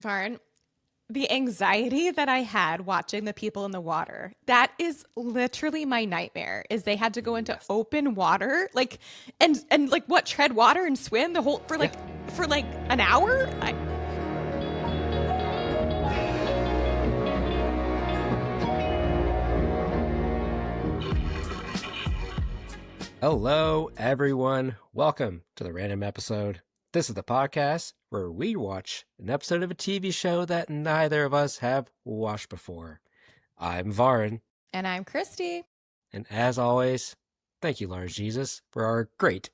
Farn, the anxiety that I had watching the people in the water, that is literally my nightmare, is they had to go into Yes. open water, like, and like what, tread water and swim the whole, Yeah. for like an hour? Hello, everyone. Welcome to the random episode. This is the podcast where we watch an episode of a TV show that neither of us have watched before. I'm Varn, And I'm Christy. and as always, thank you, Lord Jesus, for our great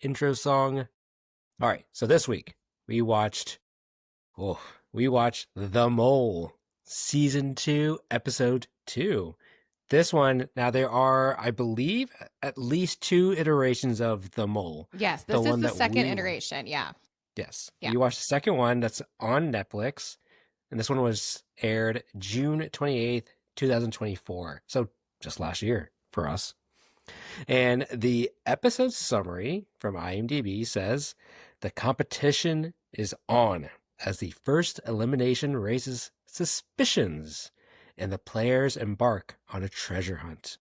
intro song. All right, so this week we watched The Mole, Season 2, Episode 2. This one, now there are, I believe, at least 2 iterations of The Mole. Yes, The this is one the that second we iteration. Yeah. Yes. Yeah. We watched the second one that's on Netflix, and this one was aired June 28th, 2024. So just last year for us. And the episode summary from IMDb says, "The competition is on as the first elimination raises suspicions and the players embark on a treasure hunt.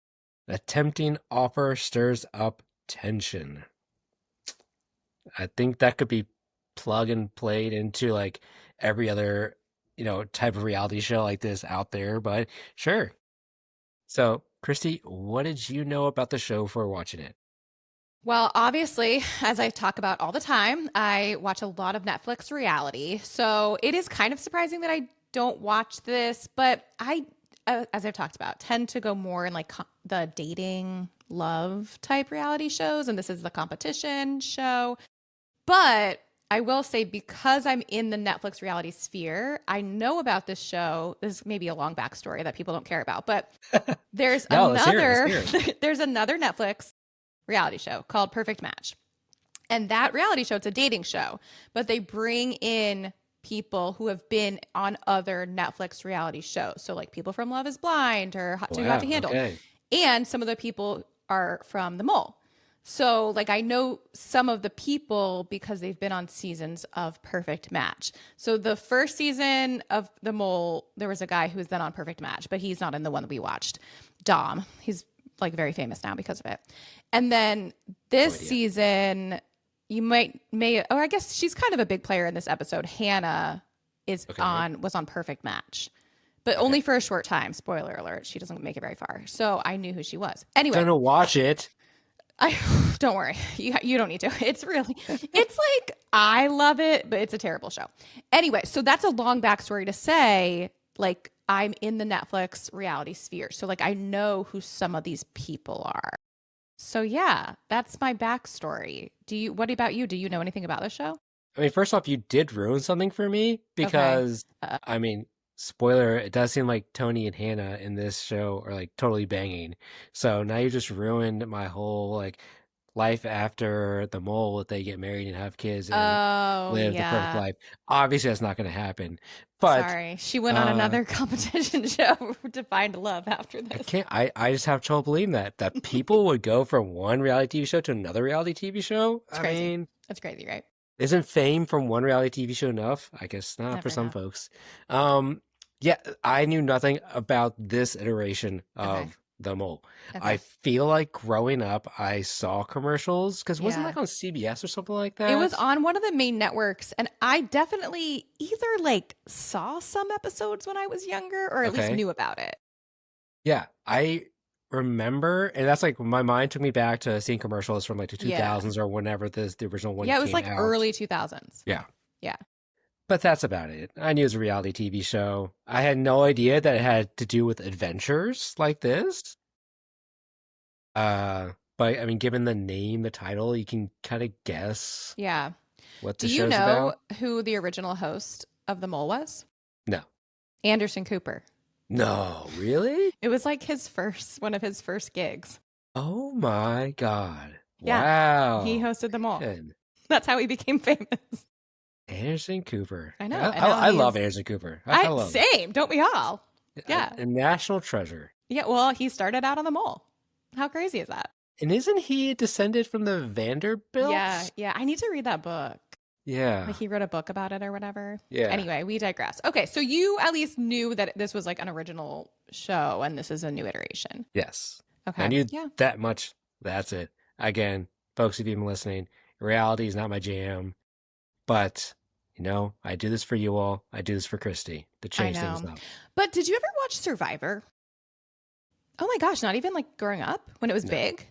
A tempting offer stirs up tension." I think that could be plug and played into like every other, type of reality show like this out there, but sure. So, Christy, what did you know about the show for watching it? Well, obviously, as I talk about all the time, I watch a lot of Netflix reality. So it is kind of surprising that I don't watch this, but as I've talked about, tend to go more in like the dating, love type reality shows. And this is the competition show. But I will say, because I'm in the Netflix reality sphere, I know about this show. This may be a long backstory that people don't care about, but there's No, let's hear another it. there's another Netflix reality show called Perfect Match. And that reality show, it's a dating show, but they bring in people who have been on other Netflix reality shows. So like people from Love is Blind or Too Hot Wow, to Handle. okay. And some of the people are from The Mole. So like I know some of the people because they've been on seasons of Perfect Match. So the first season of The Mole, there was a guy who was then on Perfect Match, but he's not in the one that we watched. Dom. He's like very famous now because of it. And then this season, I guess she's kind of a big player in this episode. Hannah was on Perfect Match, but only for a short time. Spoiler alert: she doesn't make it very far. So I knew who she was. Anyway, Gonna watch it. Don't worry, you don't need to. It's like I love it, but it's a terrible show. Anyway, so that's a long backstory to say like I'm in the Netflix reality sphere, so like I know who some of these people are. So yeah, that's my backstory. What about you? Do you know anything about the show? I mean, first off, you did ruin something for me because, Uh, I mean, spoiler, it does seem like Tony and Hannah in this show are like totally banging. So now you just ruined my whole like life after the mole that they get married and have kids and oh live the perfect yeah. life. Obviously, that's not going to happen. But Sorry. She went on uh, another competition show to find love after I this. can't. I just have trouble believing that people would go from one reality TV show to another reality TV show. It's I crazy. mean, That's crazy, right? isn't fame from one reality TV show enough? I guess not for Never some enough. folks. Yeah, I knew nothing about this iteration Okay. of The Mole. I Okay. feel like growing up, I saw commercials because wasn't Yeah. like on CBS or something like It was that? on one of the main networks, and I definitely either like saw some episodes when I was younger or at least Okay. knew about it. Yeah, I remember, and that's like my mind took me back to seeing commercials from like the Yeah. 2000s or whenever the original one Yeah, it was came like out. early 2000s. Yeah. Yeah. But that's about it. I knew it was a reality TV show. I had no idea that it had to do with adventures like this. But I mean, given the name, the title, you can kind of guess Yeah. what Do the you show's know about. who the original host of The Mole was? No. Anderson Cooper. No, really? It was like one of his first gigs. Oh my God. Yeah. He Wow. hosted The Mole. Man. That's how he became famous. Anderson Cooper. I know. Yeah, And now I love Anderson Cooper. I love him. same, don't we all? Yeah. A national treasure. Yeah, well, he started out on The Mole. How crazy is that? And isn't he descended from the Vanderbilts? Yeah, I need to read that book. Yeah. Like he wrote a book about it or whatever. Yeah. Anyway, we digress. Okay, so you at least knew that this was like an original show and this is a new iteration. Yes. I Okay. knew Yeah. that much. That's it. Again, folks, if you've been listening, reality is not my jam, but I do this for you all. I do this for Christy to I change things know. up. But did you ever watch Survivor? Oh my gosh, not even like growing up when it was No, big?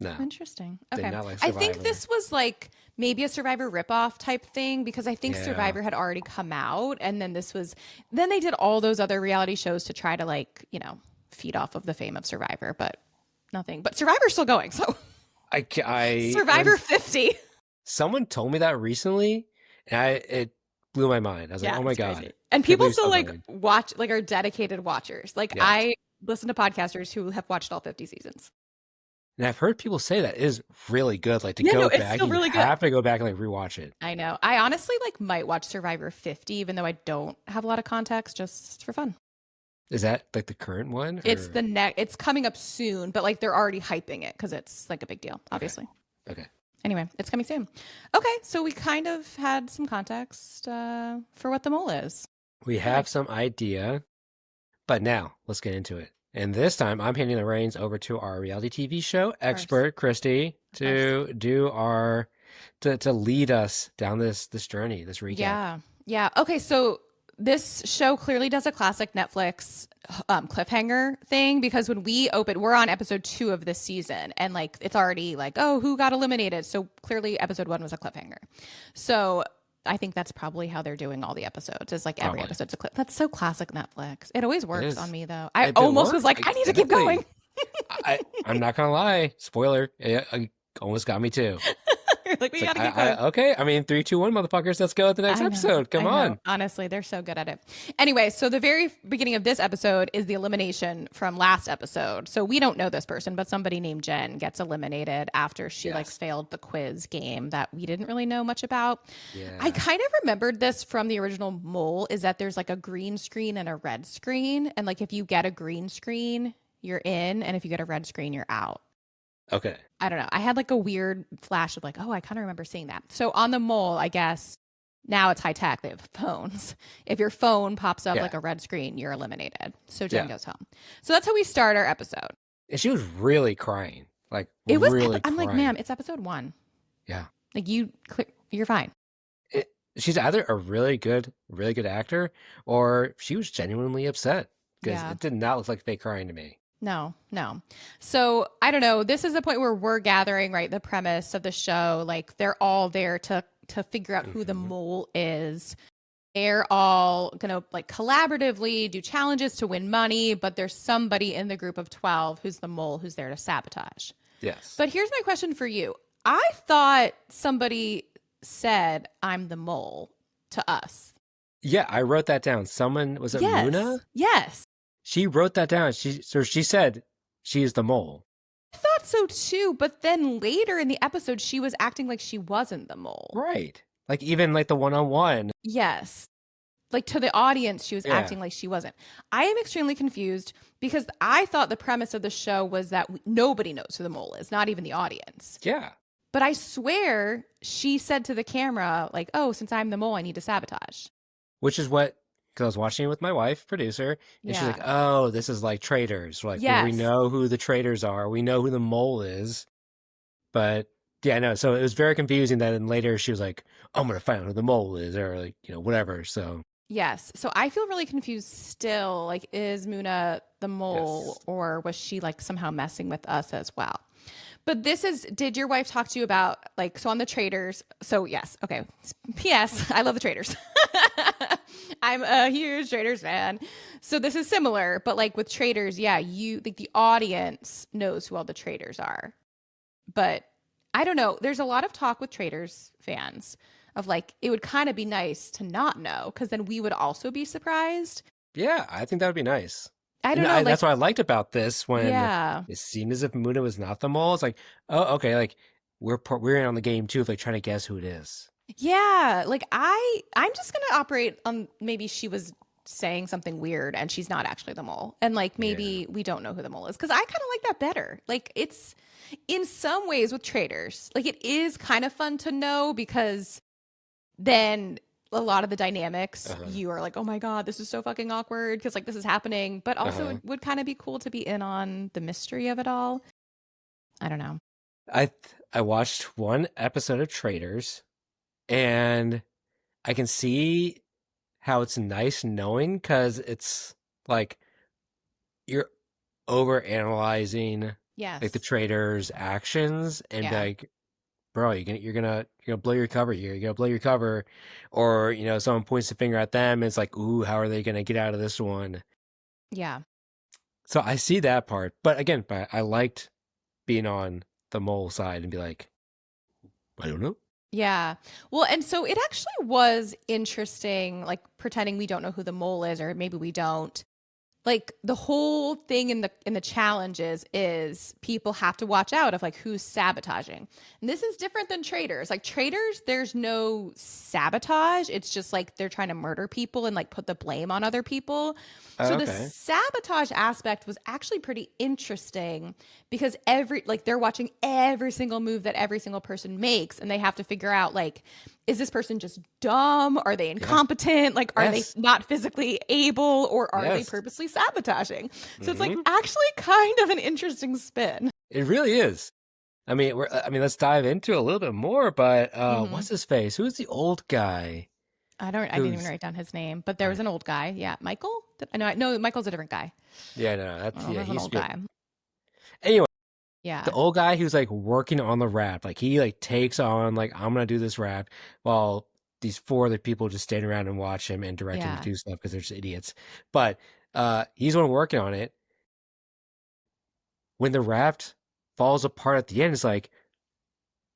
no, Interesting. did Okay. not like I think Survivor. this was like maybe a Survivor ripoff type thing because I think Yeah. Survivor had already come out and then they did all those other reality shows to try to like, feed off of the fame of Survivor, but nothing. But Survivor's still going. So When Survivor 50. someone told me that recently, and it blew my mind. I was like, Yeah, oh my it's God, crazy. And can't people believe it's still still like going. watch, like are dedicated watchers. Like Yes. I listen to podcasters who have watched all 50 seasons. And I've heard people say that is really good. Like to Yeah, no, go it's back, still you really good. have to go back and like rewatch it. I know. I honestly like might watch Survivor 50, even though I don't have a lot of context, just for fun. Is that like the current one? It's Or it's coming up soon, but like they're already hyping it because it's like a big deal, okay, obviously. okay. Anyway, it's coming soon. Okay, so we kind of had some context for what the mole is. We have some idea, but now let's get into it. And this time, I'm handing the reins over to our reality TV show expert, Christy, to do to lead us down this journey, this recap. Yeah. Yeah. Okay. So this show clearly does a classic Netflix cliffhanger thing because when we open, we're on episode 2 of this season and like it's already like, oh, who got eliminated? So clearly episode 1 was a cliffhanger. So I think that's probably how they're doing all the episodes. Is like every episode's a clip. That's so classic Netflix. It always works on me though. I almost was like, I need to keep going. I'm not gonna lie. Spoiler, it almost got me too. You're like, we gotta keep going. Okay. I mean, 3, 2, 1, motherfuckers. Let's go at the next episode. Come on. Honestly, they're so good at it. Anyway, so the very beginning of this episode is the elimination from last episode. So we don't know this person, but somebody named Jen gets eliminated after she like failed the quiz game that we didn't really know much about. Yeah. I kind of remembered this from the original Mole is that there's like a green screen and a red screen. And like if you get a green screen, you're in. And if you get a red screen, you're out. Okay. I don't know. I had like a weird flash of like, oh, I kind of remember seeing that. So on the Mole, I guess now it's high tech. They have phones. If your phone pops up like a red screen, you're eliminated. So Jen goes home. So that's how we start our episode. And she was really crying. Like it was. Really I'm crying. like, ma'am, it's episode 1. Yeah. Like you're fine. She's either a really good actor, or she was genuinely upset because it did not look like fake crying to me. No. So I don't know. This is the point where we're gathering, right, the premise of the show. Like they're all there to figure out who the mole is. They're all gonna like collaboratively do challenges to win money, but there's somebody in the group of 12 who's the mole who's there to sabotage. Yes. But here's my question for you. I thought somebody said I'm the mole to us. Yeah, I wrote that down. Someone was it Muna? Yes. She wrote that down. She said she is the mole. I thought so too, but then later in the episode, she was acting like she wasn't the mole. Right. Like even like the one-on-one. Yes. Like to the audience, she was acting like she wasn't. I am extremely confused because I thought the premise of the show was that nobody knows who the mole is, not even the audience. Yeah. But I swear she said to the camera, like, oh, since I'm the mole, I need to sabotage. Which is what, because I was watching it with my wife, producer, and she's like, oh, this is like traitors. We're like, we know who the traitors are. We know who the mole is. But yeah, no. So it was very confusing that then later she was like, oh, I'm going to find out who the mole is or like, whatever. So. Yes. So I feel really confused still. Like, is Muna the mole or was she like somehow messing with us as well? But did your wife talk to you about like, so on the traitors? So yes. Okay. P.S. I love the traitors. I'm a huge traitors fan. So this is similar, but like with traitors, you like the audience knows who all the traitors are. But I don't know. There's a lot of talk with traitors fans of like, it would kind of be nice to not know because then we would also be surprised. Yeah, I think that would be nice. I don't know. That's what I liked about this when it seemed as if Muna was not the mole. It's like, oh, okay, like we're in on the game too of like trying to guess who it is. Yeah, like I'm just gonna operate on maybe she was saying something weird and she's not actually the mole, and like maybe we don't know who the mole is because I kind of like that better. Like it's in some ways with traitors, like it is kind of fun to know because then a lot of the dynamics, Uh-huh. you are like, oh my God, this is so fucking awkward because like this is happening. But also, Uh-huh. it would kind of be cool to be in on the mystery of it all. I don't know. I watched one episode of Traders, and I can see how it's nice knowing because it's like you're over analyzing like the Yes. trader's actions and be Yeah. like, bro, you're gonna blow your cover here. You're gonna blow your cover, or someone points the finger at them. And it's like, ooh, how are they gonna get out of this one? Yeah. So I see that part, but I liked being on the mole side and be like, I don't know. Yeah. Well, and so it actually was interesting, like pretending we don't know who the mole is, or maybe we don't. Like the whole thing in the challenges is people have to watch out of like who's sabotaging. And this is different than traders. Like traders, there's no sabotage. It's just like they're trying to murder people and like put the blame on other people. So the Okay. sabotage aspect was actually pretty interesting because every like they're watching every single move that every single person makes and they have to figure out like is this person just dumb? Are they Yeah. incompetent? Like, are they Yes. not physically able or are they Yes. purposely sabotaging? So it's like Hmm. actually kind of an interesting spin. It really is. I mean, let's dive into a little bit more. But Hmm. what's his face? Who's the old guy? I didn't even Who's write down his name, but there I, was an old guy. Yeah. Michael? I know, no, Michael's a different guy. yeah, no, that's Oh, yeah. there's He an used old to be guy. anyway. The Yeah. old guy who's like working on the rap, like he like takes on like I'm gonna do this rap while these four other people just stand around and watch him and direct him to Yeah. do stuff because they're just idiots. But he's the one working on it. When the raft falls apart at the end, it's like,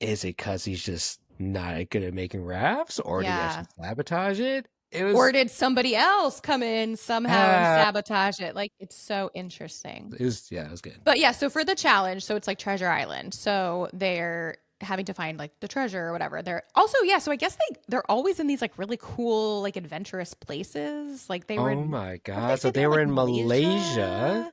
is it because he's just not good at making rafts, or did he Yeah. actually sabotage it? It Or was did somebody else come in somehow and uh, sabotage it? Like, it's so interesting. it was good. But yeah, so for the challenge, so it's like Treasure Island. So they're having to find like the treasure or whatever. They're also, yeah, so I guess they're always in these like really cool, like adventurous places. Like they were Oh in, my what did they god! So say? They they were were like in Malaysia, Malaysia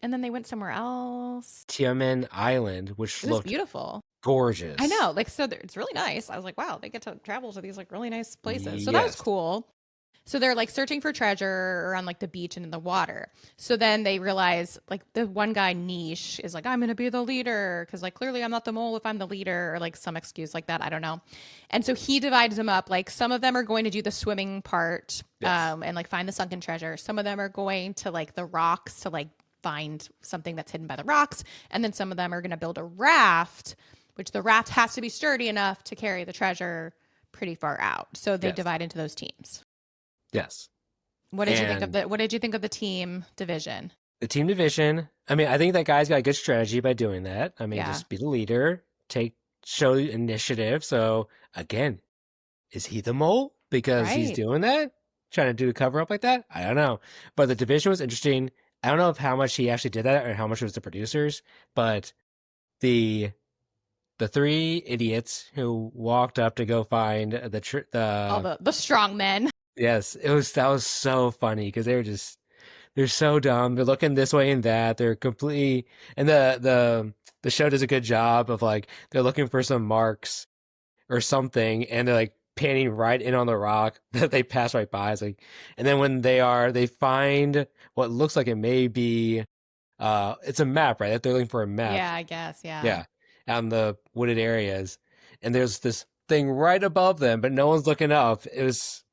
and then they went somewhere else. Tiamen Island, which It was looked beautiful. I gorgeous. know, like so it's really nice. I was like, wow, they get to travel to these like really nice places. So that was Yes. cool. So they're like searching for treasure on like the beach and in the water. So then they realize like the one guy niche is like, I'm gonna be the leader because like clearly I'm not the mole if I'm the leader or like some excuse like that. I don't know. And so he divides them up. Like some of them are going to do the swimming part Yes. and like find the sunken treasure. Some of them are going to like the rocks to like find something that's hidden by the rocks. And then some of them are gonna build a raft, which the raft has to be sturdy enough to carry the treasure pretty far out. So they Yes. divide into those teams. Yes. What And did you think of the team division? the team division, I mean, I think that guy's got a good strategy by doing that. I mean, Yeah. just be the leader, show initiative. So again, is he the mole because he's Right. doing that? Trying to do a cover up like that? I don't know. But the division was interesting. I don't know if how much he actually did that or how much it was the producers, but the the three idiots who walked up to go find All the the strong men. yes, that was so funny because they're so dumb. They're looking this way and that. They're completely and the show does a good job of like they're looking for some marks or something, and they're like panning right in on the rock that they pass right by. It's like, and then when they find what looks like it may be, it's a map, right? That they're looking for a map, Yeah, I guess. Yeah. yeah, out in the wooded areas, and there's this thing right above them, but no one's looking up. It was,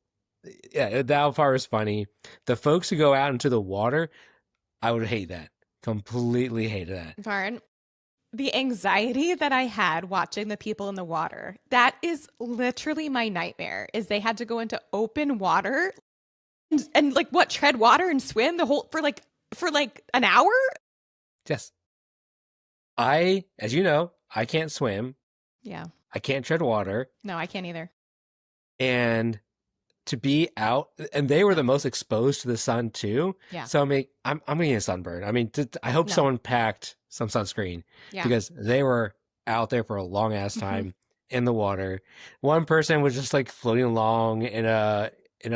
yeah, that part was funny. The folks who go out into the water, I would hate that. Completely hated that. Varn, the anxiety that I had watching the people in the water, that is literally my nightmare. Is they had to go into open water and like what, tread water and swim the whole for like an hour? Yes. As you know, I can't swim. Yeah. I can't tread water. No, I can't either. And to be out, and they were No. the most exposed to the sun too. Yeah. So I'm gonna get a sunburn. I mean, I hope No. someone packed some sunscreen Yeah. because they were out there for a long ass Hmm. time in the water. One person was just like floating along in a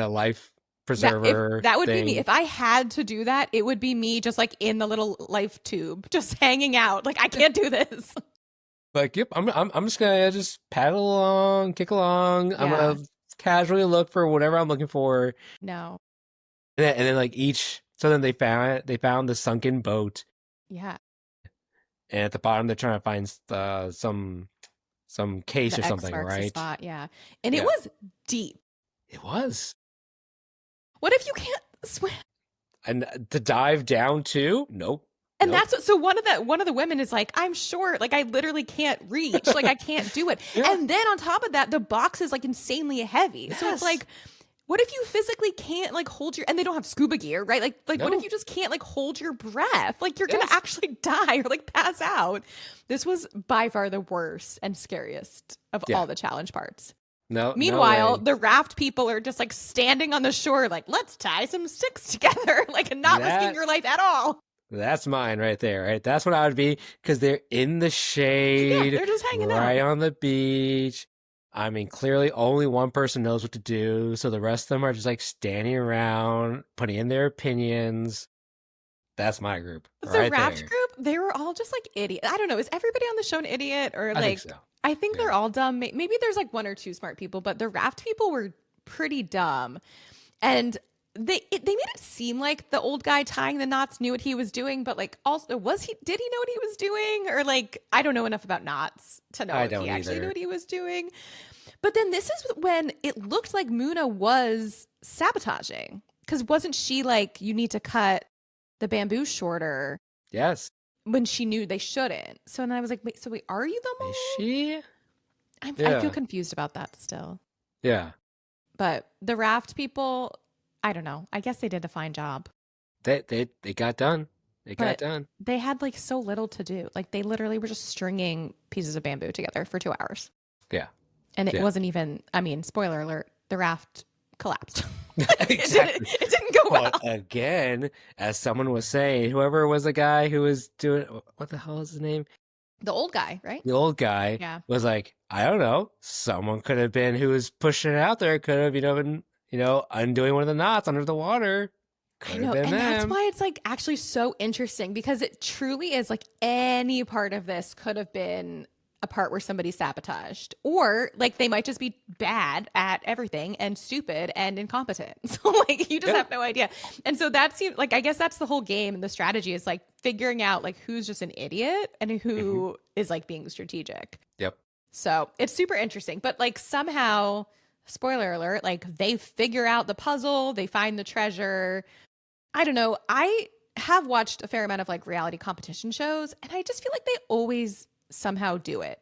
life That if preserver that would be me. thing. If I had to do that, it would be me just like in the little life tube, just hanging out. Like I can't do this. Like, yep, I'm just gonna just paddle along, kick along. I'm Yeah. gonna casually look for whatever I'm looking for. No. And then like so then they found the sunken boat, Yeah. and at the bottom they're trying to find some case or The X something, marks the right? spot. Yeah. And it Yeah, was deep. it was. What if you can't swim? And to dive down too? Nope. And Nope. that's what, so one of the women is like, I'm short, like I literally can't reach, like I can't do it. Yeah. And then on top of that, the box is like insanely heavy. So it's Yes. like, what if you physically can't like hold your, and they don't have scuba gear, right? Like what No. if you just can't like hold your breath? Like you're Yes. gonna actually die or like pass out. This was by far the worst and scariest of Yeah. all the challenge parts. No. Meanwhile, No way. the raft people are just like standing on the shore, like, let's tie some sticks together, like and not risking your life at all. That's mine right there, right? That's what I would be, because they're in the shade, Yeah, they're just hanging right out. on the beach. I mean, clearly only one person knows what to do, so the rest of them are just like standing around, putting in their opinions. That's my group, The right raft there. group, they were all just like idiots. I don't know. Is everybody on the show an idiot or I think like? so. I think Yeah. they're all dumb. Maybe there's like one or two smart people, but the raft people were pretty dumb, and they made it seem like the old guy tying the knots knew what he was doing, but like also did he know what he was doing, or like I don't know enough about knots to know I if don't he actually either. knew what he was doing. But then this is when it looked like Muna was sabotaging, because wasn't she like, you need to cut the bamboo shorter Yes. when she knew they shouldn't? So then I was like, wait, are you the mole? Is she? I Yeah. feel confused about that still. Yeah. But the raft people, I don't know. I guess they did a fine job. They got done. They got But done. they had like so little to do. Like they literally were just stringing pieces of bamboo together for 2 hours. Yeah. And it Yeah. wasn't even, I mean, spoiler alert, the raft collapsed. Exactly. It didn't go well. But again, as someone was saying, whoever was the guy who was doing, what the hell is his name? The old guy, right? The old guy Yeah. was like, I don't know, someone could have been who was pushing it out there, could have, been, undoing one of the knots under the water. I Could know. have been And that's them. why it's like actually so interesting, because it truly is like any part of this could have been a part where somebody sabotaged, or like they might just be bad at everything and stupid and incompetent. So like you just Yeah. have no idea. And so that seems like, I guess that's the whole game, and the strategy is like figuring out like who's just an idiot and who is like being strategic. Yep. So it's super interesting. But like somehow, spoiler alert, like they figure out the puzzle, they find the treasure. I don't know. I have watched a fair amount of like reality competition shows, and I just feel like they always somehow do it.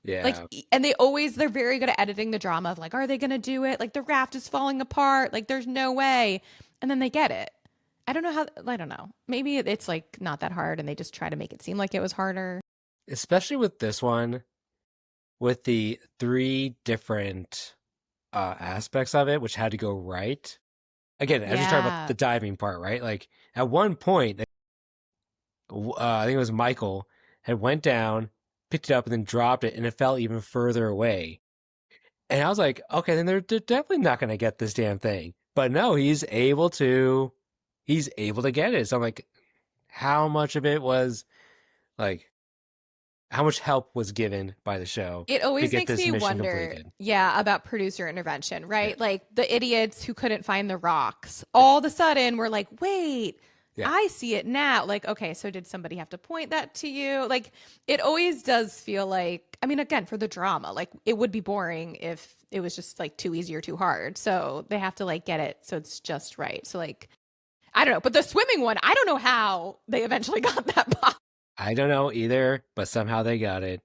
Yeah. Like, and they're very good at editing the drama of like, are they going to do it? Like the raft is falling apart. Like there's no way. And then they get it. I don't know. Maybe it's like not that hard and they just try to make it seem like it was harder. Especially with this one, with the 3 different aspects of it, which had to go right. Again, as we talk Yeah. about the diving part, right? Like at one point, I think it was Michael had went down, picked it up, and then dropped it, and it fell even further away. And I was like, okay, then they're definitely not going to get this damn thing. But no, he's able to get it. So I'm like, how much of it was like, how much help was given by the show It to always get makes this me mission wonder, completed? yeah, about producer intervention, right? Yeah. Like the idiots who couldn't find the rocks, all of a sudden were like, wait, Yeah. I see it now. Like, okay, so did somebody have to point that to you? Like, it always does feel like, I mean, again, for the drama, like it would be boring if it was just like too easy or too hard. So they have to like get it so it's just right. So like, I don't know. But the swimming one, I don't know how they eventually got that box. I don't know either, but somehow they got it.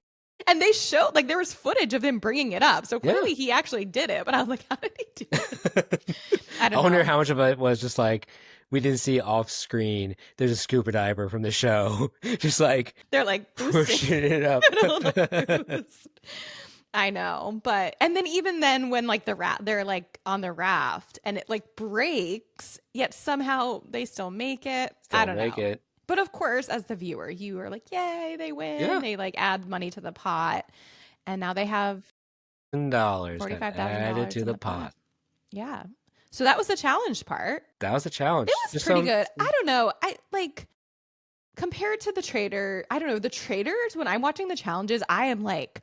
And they showed, like, there was footage of him bringing it up. So Yeah. clearly he actually did it. But I was like, how did he do it? I don't wonder know. how much of it was just like, we didn't see off screen. There's a scuba diver from the show, just like They're like pushing it up. middle of the boost. I know, but and then even then when like they're like on the raft and it like breaks, yet somehow they still make it. I don't make know. it. But of course, as the viewer, you are like, yay, they win. Yeah. They like add money to the pot, and now they have $45,000 $45,000 added to in the pot. Yeah. So that was the challenge part. That was a challenge. It was Just pretty some- good. I don't know. I like compared to the trader. I don't know. The traders, when I'm watching the challenges, I am like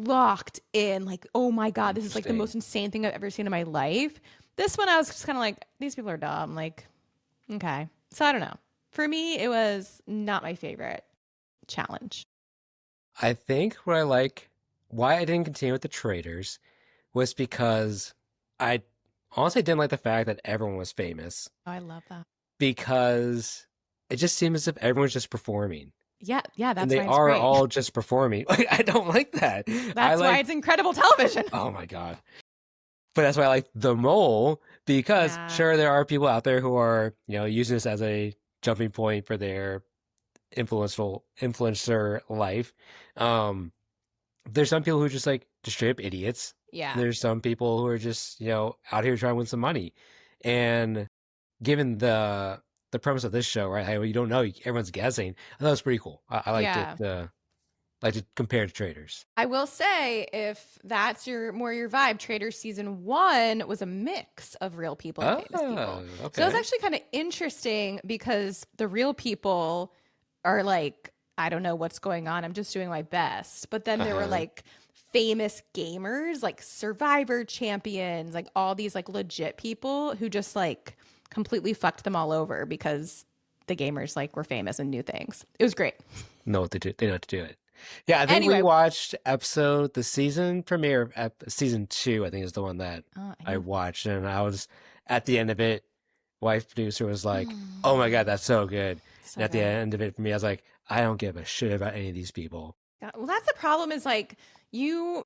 locked in. Like, oh my God, this is like the Interesting. most insane thing I've ever seen in my life. This one, I was just kind of like, these people are dumb. Like, okay. So I don't know. For me, it was not my favorite challenge. I think what I like, why I didn't continue with the traders was because I honestly didn't like the fact that everyone was famous Oh, I love that. because it just seemed as if everyone's just performing. Yeah. Yeah. And That's they why it's are great. all just performing. Like, I don't like that. I That's why like, it's incredible television. oh my God. But that's why I like The Mole because Yeah. sure, there are people out there who are, using this as a jumping point for their influencer life. Um, there's some people who are just like just straight up idiots. And Yeah. there's some people who are just, out here trying to win some money. And given the premise of this show, right? How you don't know, everyone's guessing. I thought it was pretty cool. I liked it. Yeah. Like to compare to traders. I will say, if that's your vibe, Trader season 1 was a mix of real people and famous people. Oh, So it was okay. actually kind of interesting because the real people are like, I don't know what's going on. I'm just doing my best. But then there were Uh-huh. like famous gamers, like Survivor champions, like all these like legit people who just like completely fucked them all over because the gamers like were famous and knew things. It was great. Know what they do. They know how to do it. Yeah, I think we Anyway, watched the season premiere of season 2, I think is the one that I I didn't. watched. And I was at the end of it, wife producer was like, oh my God, that's so good. And So at the good. end of it for me, I was like, I don't give a shit about any of these people. Yeah, well, that's the problem is like you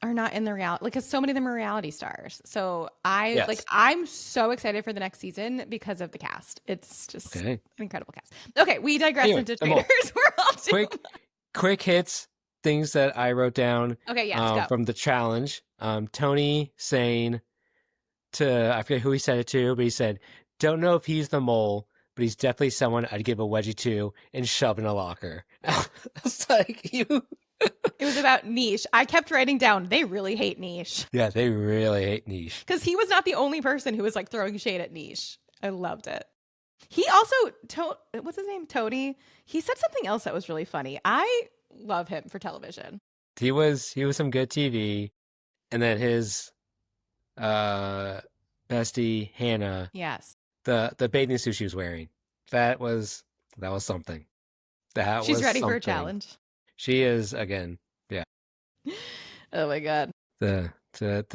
are not in the reality, like, 'cause so many of them are reality stars. So Yes. I'm so excited for the next season because of the cast. It's just Okay. an incredible cast. Okay, we digress Anyway, into the traders. mole. We're all too. Quick, quick hits, things that I wrote down Okay, yes, go. from the challenge. Tony saying I forget who he said it to, but he said, don't know if he's the mole, but he's definitely someone I'd give a wedgie to and shove in a locker. It's like, you. It was about Niche. I kept writing down they really hate Niche Yeah, they really hate niche. because he was not the only person who was like throwing shade at Niche. I loved it. He also what's his name? Tony. He said something else that was really funny. I love him for television. He was some good TV, and then his uh bestie Hannah, Yes. the bathing suit she was wearing, that was something. That She's was ready for a something. challenge. She is again, yeah. Oh my god. The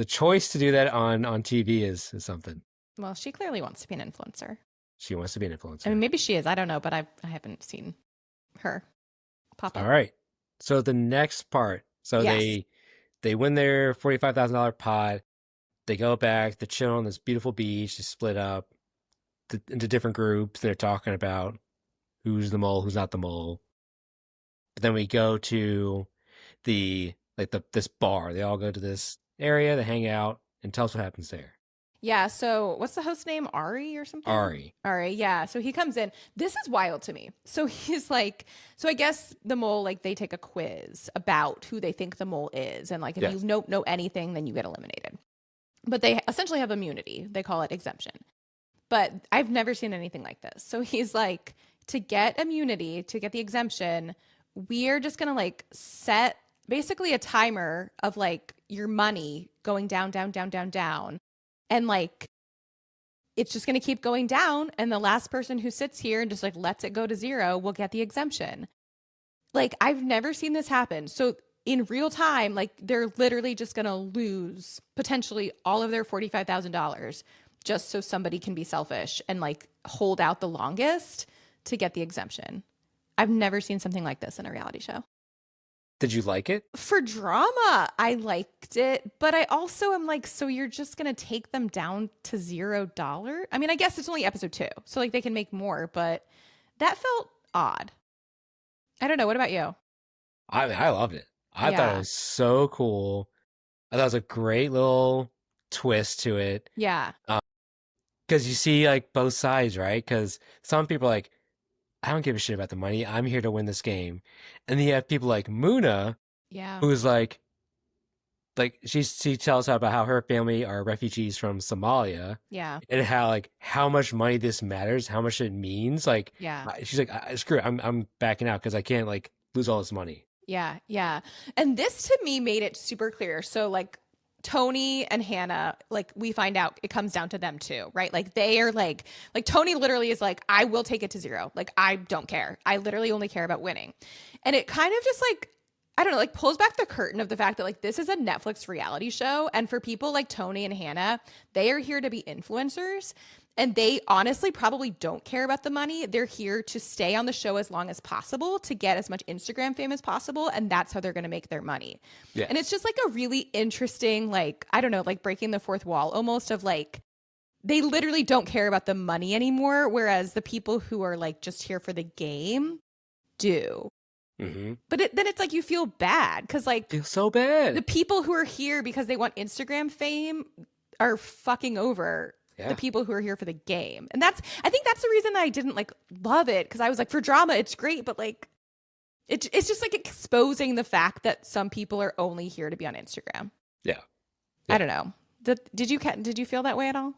choice to do that on TV is something. Well, she clearly wants to be an influencer. She wants to be an I mean, influencer. maybe she is. I don't know, but I haven't seen her pop All up. right. So the next part. So Yes. they win their $45,000 pot. They go back. They chill on this beautiful beach. They split up into different groups. They're talking about who's the mole, who's not the mole. But then we go to this bar. They all go to this area. They hang out and tell us what happens there. Yeah. So what's the host name? Ari or something? Ari. Ari. Yeah. So he comes in. This is wild to me. So he's like, so I guess the mole, like they take a quiz about who they think the mole is. And like, if you Yes. know anything, then you get eliminated. But they essentially have immunity. They call it exemption. But I've never seen anything like this. So he's like, to get immunity, to get the exemption, we're just going to like set basically a timer of like your money going down, down, down, down, down. And like, it's just going to keep going down. And the last person who sits here and just like lets it go to zero will get the exemption. Like, I've never seen this happen. So, in real time, like, they're literally just going to lose potentially all of their $45,000 just so somebody can be selfish and like hold out the longest to get the exemption. I've never seen something like this in a reality show. Did you like it? For drama, I liked it, but I also am like, so you're just going to take them down to $0? I mean, I guess it's only episode 2, so like they can make more, but that felt odd. I don't know. What about you? I mean, I loved it. I thought it Yeah. was so cool. I thought it was a great little twist to it. Yeah. Because you see like both sides, right? Because some people are like, I don't give a shit about the money. I'm here to win this game. And then you have people like Muna, Yeah. who's like she tells us about how her family are refugees from Somalia Yeah. and how much money this matters, how much it means. Like Yeah. she's like, screw it, I'm backing out because I can't like lose all this money. Yeah, yeah. And this to me made it super clear. So like Tony and Hannah, like we find out it comes down to them too, right? Like they are like Tony literally is like, I will take it to zero. Like I don't care. I literally only care about winning. And it kind of just like I don't know, like pulls back the curtain of the fact that like this is a Netflix reality show. And for people like Tony and Hannah, they are here to be influencers. And they honestly probably don't care about the money. They're here to stay on the show as long as possible to get as much Instagram fame as possible. And that's how they're going to make their money. Yeah. And it's just like a really interesting, like, I don't know, like breaking the fourth wall almost of like, they literally don't care about the money anymore. Whereas the people who are like just here for the game do. Mm-hmm. But then it's like you feel bad because like Feel so bad. the people who are here because they want Instagram fame are fucking over the people who are here for the game. And I think that's the reason that I didn't like love it because I was like, for drama, it's great, but like it's just like exposing the fact that some people are only here to be on Instagram. Yeah. I don't know. Did you feel that way at all?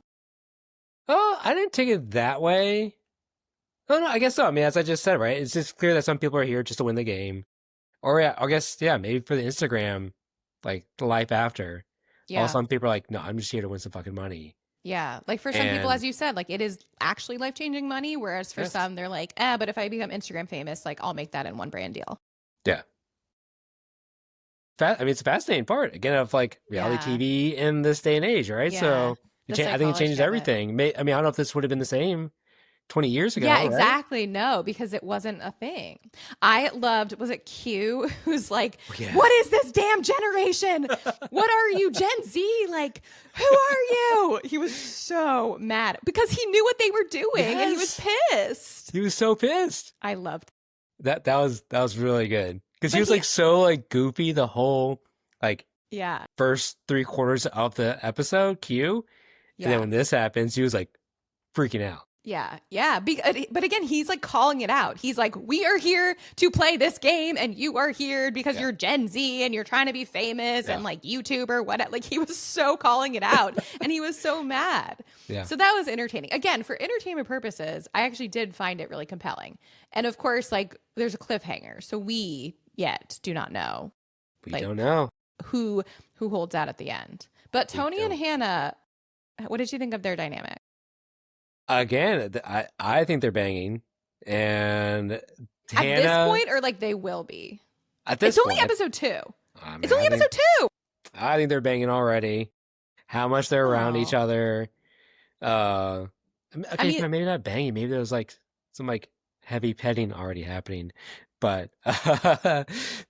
Oh, I didn't take it that way. Oh, no, I guess so. I mean, as I just said, right? It's just clear that some people are here just to win the game. Or, yeah, I guess, yeah, maybe for the Instagram, like, the life after. Yeah. While some people are like, no, I'm just here to win some fucking money. Yeah. Like for some people, as you said, like it is actually life-changing money. Whereas for some, they're like, but if I become Instagram famous, like I'll make that in one brand deal. Yeah. I mean, it's a fascinating part, again, of like reality TV in this day and age, right? Yeah. So I think it changes psychology of everything. I mean, I don't know if this would have been the same 20 years ago. Yeah, right? exactly. No, because it wasn't a thing. I loved, was it Q who's like, Yeah. what is this damn generation? What are you, Gen Z? Like, who are you? He was so mad because he knew what they were doing and he was pissed. He was so pissed. I loved that. That was really good because he was like so like goofy the whole like first 3/4 of the episode, Q. And then when this happens, he was like freaking out. Yeah, yeah. But again, he's like calling it out. He's like, we are here to play this game, and you are here because you're Gen Z and you're trying to be famous and like YouTuber, what? Like he was so calling it out, and he was so mad. Yeah. So that was entertaining. Again, for entertainment purposes, I actually did find it really compelling. And of course, like there's a cliffhanger, so we yet do not know. We don't know who holds out at the end. But Tony and Hannah, what did you think of their dynamic? Again, I think they're banging, and Hannah, at this point, or like they will be. At this point, it's only episode 2. It's only episode 2. I think they're banging already. How much they're around each other. Okay, I mean, maybe not banging. Maybe there was like some like heavy petting already happening. But I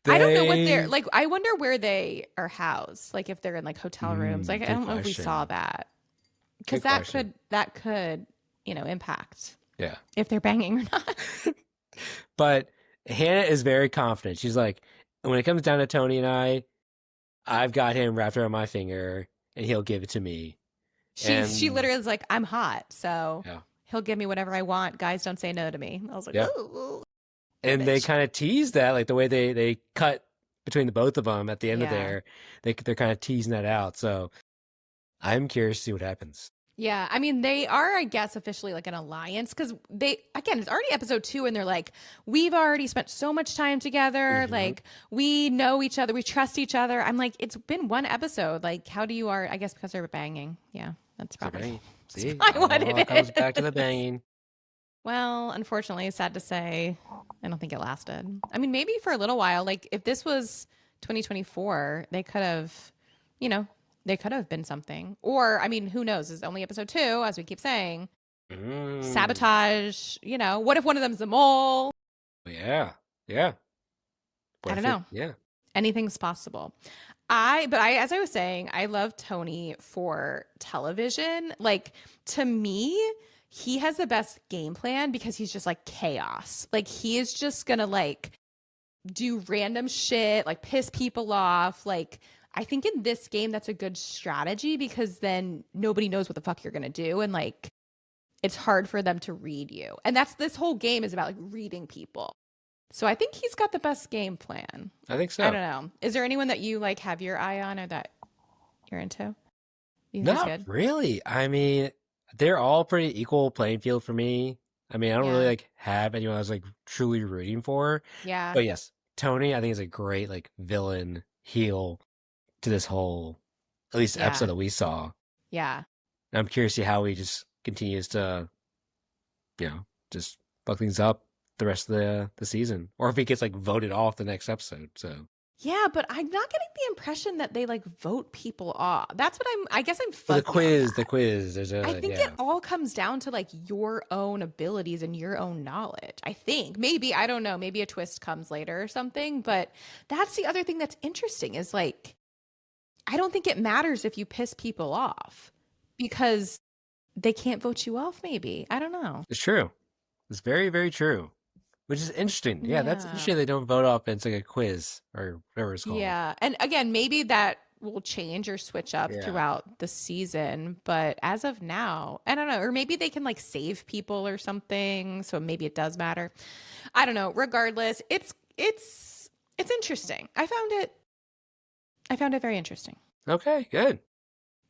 don't know what they're like. I wonder where they are housed. Like if they're in like hotel rooms. Like I don't know if we saw that because that could impact. Yeah. If they're banging or not. But Hannah is very confident. She's like, when it comes down to Tony and I've got him wrapped around my finger, and he'll give it to me. She literally is like, I'm hot, so he'll give me whatever I want. Guys don't say no to me. I was like, ooh. And they kind of tease that, like the way they cut between the both of them at the end of they're kind of teasing that out. So I'm curious to see what happens. Yeah, I mean, they are, I guess, officially like an alliance because it's already episode 2 and they're like, we've already spent so much time together. Mm-hmm. Like, we know each other. We trust each other. I'm like, it's been one episode. Like, how do you I guess because they're banging. Yeah, that's probably, see, what it is. Comes back to the banging. Well, unfortunately, sad to say, I don't think it lasted. I mean, maybe for a little while. Like, if this was 2024, they could have, they could have been something. Or, I mean, who knows? It's only episode 2, as we keep saying. Sabotage, what if one of them's the mole? Yeah. Yeah. I don't know. Yeah. Anything's possible. As I was saying, I love Tony for television. Like, to me, he has the best game plan because he's just like chaos. Like, he is just gonna like do random shit, like piss people off. Like, I think in this game, that's a good strategy because then nobody knows what the fuck you're going to do. And like, it's hard for them to read you. And this whole game is about like reading people. So I think he's got the best game plan. I think so. I don't know. Is there anyone that you like have your eye on or that you're into? Not really. I mean, they're all pretty equal playing field for me. I mean, I don't really like have anyone I was like truly rooting for. Yeah. But yes, Tony, I think, is a great like villain heel to this whole, at least episode Yeah. that we saw. Yeah. And I'm curious to see how he just continues to, just fuck things up the rest of the season, or if he gets like voted off the next episode. So Yeah, but I'm not getting the impression that they like vote people off. That's what I guess I'm well, fuzzy on the that. quiz, there's I a think it all comes down to like your own abilities and your own knowledge. I think maybe, I don't know, maybe a twist comes later or something, but that's the other thing that's interesting is like, I don't think it matters if you piss people off because they can't vote you off, maybe. I don't know. It's true. It's very, very true. Which is interesting. Yeah, that's Yeah. interesting. They don't vote off. It's like a quiz or whatever it's called. Yeah. And again, maybe that will change or switch up Yeah. throughout the season, but as of now, I don't know, or maybe they can like save people or something, so maybe it does matter. I don't know. Regardless, it's interesting. I found it very interesting. Okay, good.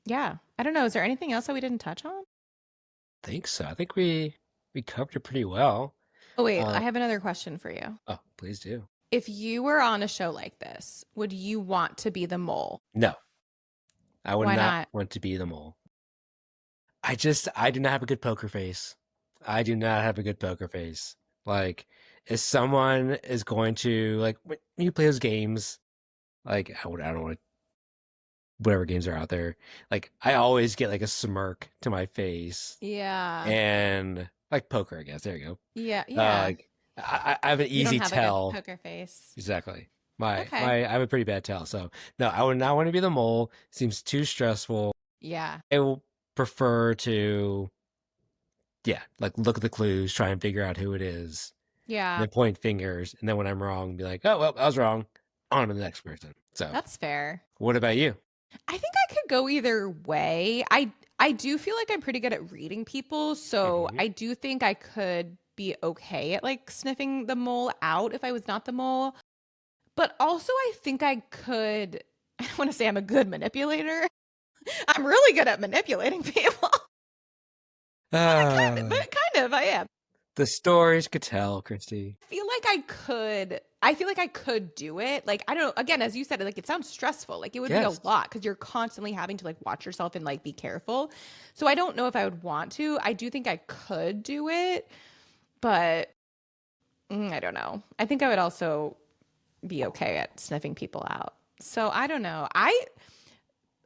Yeah. I don't know, is there anything else that we didn't touch on? I think so. I think we covered it pretty well. Oh wait, I Uh, have another question for you. oh, please do. If you were on a show like this, would you want to be the mole? No, I would Why not not? want to be the mole. I do not have a good poker face. I do not have a good poker face. Like, if someone is going to like when you play those games, like I don't know whatever games are out there. Like I always get like a smirk to my face, Yeah. and like poker, I guess. There you Yeah, go. yeah. Like I have an You don't easy have a good tell. poker face. Exactly. Okay. I have a pretty bad tell. So no, I would not want to be the mole. Seems too stressful. Yeah. I will prefer to, yeah, like look at the clues, try and figure out who it is, and Yeah. then point fingers, and then when I'm wrong, be like, oh well, I was wrong. On to the next person. So, That's fair. what about you? I think I could go either way. I do feel like I'm pretty good at reading people, so Hmm. I do think I could be okay at like sniffing the mole out if I was not the mole. But also I think I could I don't want to say I'm a good manipulator. I'm really good at manipulating people. Uh, Kind of I am. the stories could tell, Christy. I feel like I could do it. Like, I don't know. Again, as you said, like it sounds stressful. Like it would be a Yes. lot because you're constantly having to like watch yourself and like be careful. So I don't know if I would want to. I do think I could do it, but I don't know. I think I would also be okay at sniffing people out. So I don't know.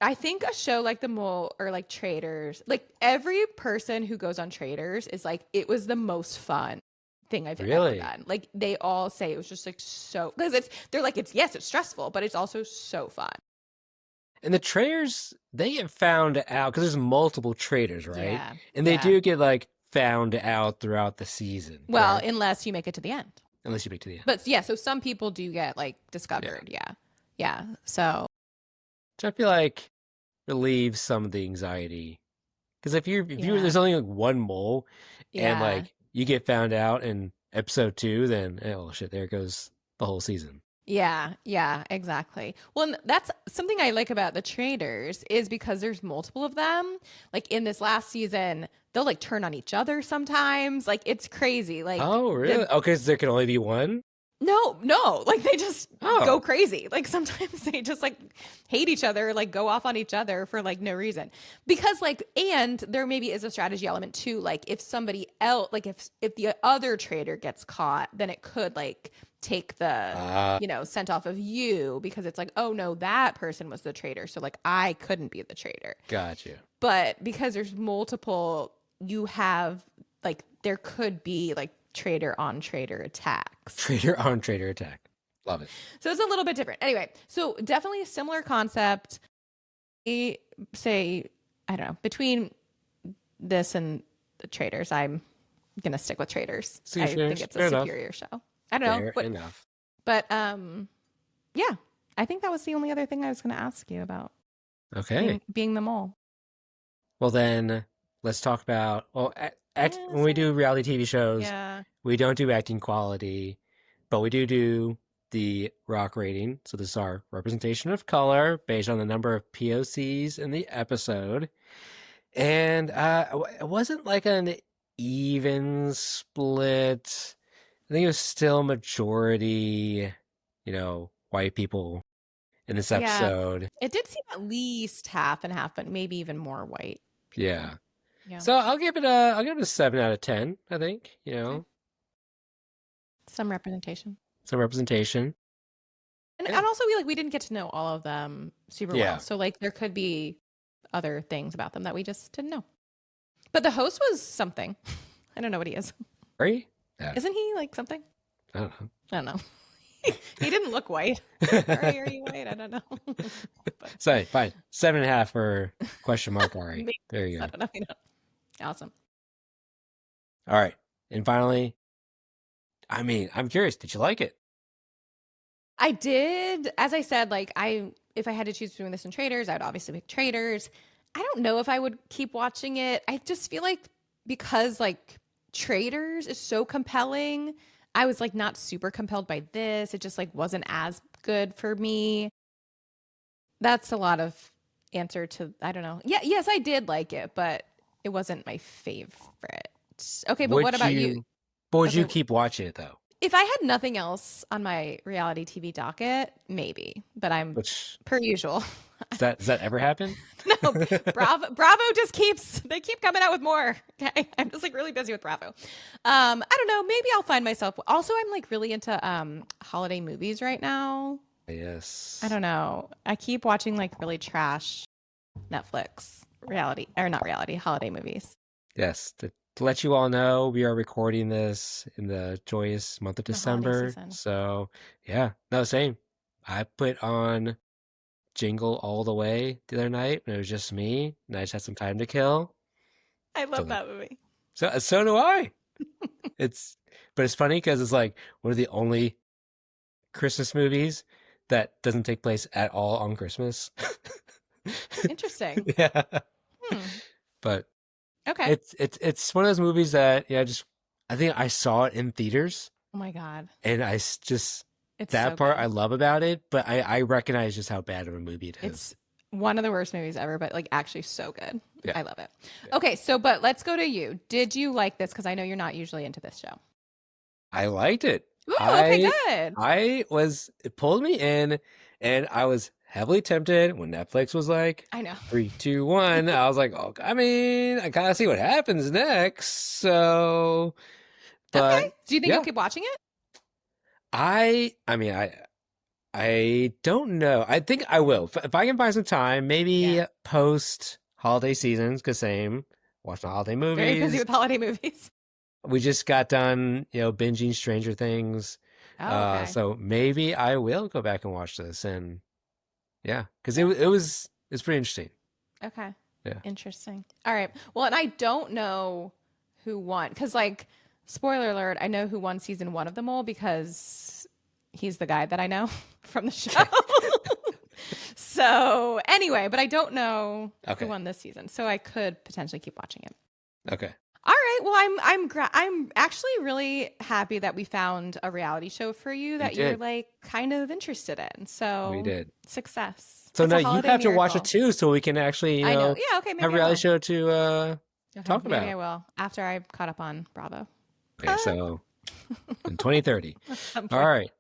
I think a show like The Mole or like Traders, like every person who goes on Traders is like, it was the most fun thing I've ever Really? done. Like they all say it was just like so, because they're like, yes, it's stressful, but it's also so fun. And the traders, they get found out because there's multiple traders, right? Yeah. And they Yeah. do get like found out throughout the season, Well, correct? unless you make it to the end. Unless you make to the end. But yeah, so some people do get like Yeah. discovered. Yeah. Yeah. So Which I feel like relieves some of the anxiety. Because if you yeah. there's only like one mole, and Yeah. like you get found out in episode 2, then oh shit, there goes the whole season. Yeah, yeah, exactly. Well, and that's something I like about the traders is because there's multiple of them. Like in this last season, they'll like turn on each other sometimes. Like it's crazy. Like Oh really? Okay, so there can only be one. no, like they just go Oh, crazy. Like sometimes they just like hate each other, like go off on each other for like no reason. Because like and there maybe is a strategy element too. Like if somebody else like if the other trader gets caught, then it could like take the ah, scent off of you because it's like, oh no, that person was the traitor. So like I couldn't be the traitor. got you. But because there's multiple, you have like there could be like traitor on traitor attacks. Trader on trader attack. Love it. So it's a little bit different. Anyway, so definitely a similar concept. Say, I don't know, between this and the traders, I'm gonna stick with traders. See, I fair, think it's a fair enough. superior show. I don't know. Fair What, enough. but yeah, I think that was the only other thing I was going to ask you about Okay. being the mole. Well then, let's talk about when we do reality TV shows, Yeah. we don't do acting quality, but we do the rock rating. So this is our representation of color based on the number of POCs in the episode. And it wasn't like an even split. I think it was still majority white people in this Yeah. episode. It did seem at least half and half, but maybe even more white people. Yeah. Yeah. So I'll give it a 7 out of 10, I think. Okay. Some representation. Some representation. And Yeah. also we didn't get to know all of them super well. Yeah. So like there could be other things about them that we just didn't know. But the host was something. I don't know what he is. Right? Yeah. Isn't he like something? I don't know. I don't know. He didn't look white. Ari, are you white? I don't know. But So fine. 7.5 for question mark Ari. maybe, There you I go. don't know. Awesome. All right. And finally, I mean, I'm curious, did you like it? I did, as I said, like if I had to choose between this and Traders, I would obviously pick Traders. I don't know if I would keep watching it. I just feel like because like Traders is so compelling, I was like not super compelled by this. It just like wasn't as good for me. That's a lot of answer to I don't know. Yeah, yes, I did like it, but it wasn't my favorite. Okay, but what about you? Would Okay, you keep watching it though? if I had nothing else on my reality TV docket, maybe, but I'm Which per usual. does that ever happen? No, Bravo just they keep coming out with more. Okay. I'm just like really busy with Bravo. I don't know, maybe I'll find myself. Also, I'm like really into holiday movies right now. Yes. I don't know. I keep watching like really trash Netflix reality or not reality, holiday movies. Yes. To let you all know, we are recording this in the joyous month of The holiday December. season. So yeah, no, same. I put on Jingle All the Way the other night when it was just me, and I just had some time to kill. I love So, that movie. so do I. But it's funny because it's like one of the only Christmas movies that doesn't take place at all on Christmas. Interesting. Yeah, Hmm. but Okay. it's one of those movies that I think I saw it in theaters, Oh my God. and just It's that so part good. I love about it, but I recognize just how bad of a movie it is. It's one of the worst movies ever, but like actually so good. Yeah. I love it. Yeah. Okay, so but let's go to you. Did you like this? Because I know you're not usually into this show. I liked it. Ooh, okay, good. It pulled me in, and I was heavily tempted when Netflix was like I know. 3, 2, 1. I was like, oh, I mean, I gotta see what happens next. So, Okay. but Do you think you'll yeah, keep watching it? I mean, I don't know. I think I will if I can find some time. Maybe Yeah. post holiday seasons, because same watching holiday Very busy movies. with holiday movies. We just got done, binging Stranger Things. Oh, okay. So maybe I will go back and watch this, and yeah, because it's pretty interesting. Okay. Yeah. Interesting. All right. Well, and I don't know who won because, like, spoiler alert, I know who won season one of The Mole because he's the guy that I know from the show. So, anyway, but I don't know Okay. who won this season. So I could potentially keep watching it. Okay. All right. Well, I'm actually really happy that we found a reality show for you that you're did. like kind of interested in. So We did. success. So It's a now you holiday have to watch it miracle. too, so we can actually, I know. Yeah. Okay. have Maybe a I reality will. show to Okay, talk maybe about. I will after I caught up on Bravo. Okay, so in 2030. At some All point. right.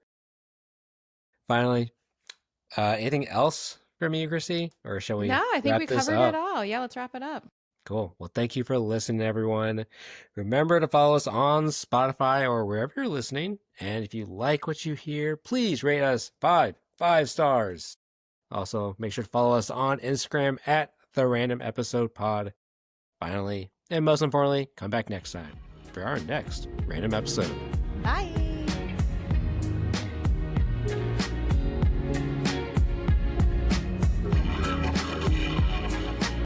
Finally, anything else from you, Chrissy, or shall we No, I think wrap we this covered up? it all. Yeah, let's wrap it up. Cool. Well, thank you for listening, everyone. Remember to follow us on Spotify or wherever you're listening. And if you like what you hear, please rate us 5 stars. Also, make sure to follow us on Instagram at The Random Episode Pod. Finally, and most importantly, come back next time for our next random episode. Bye.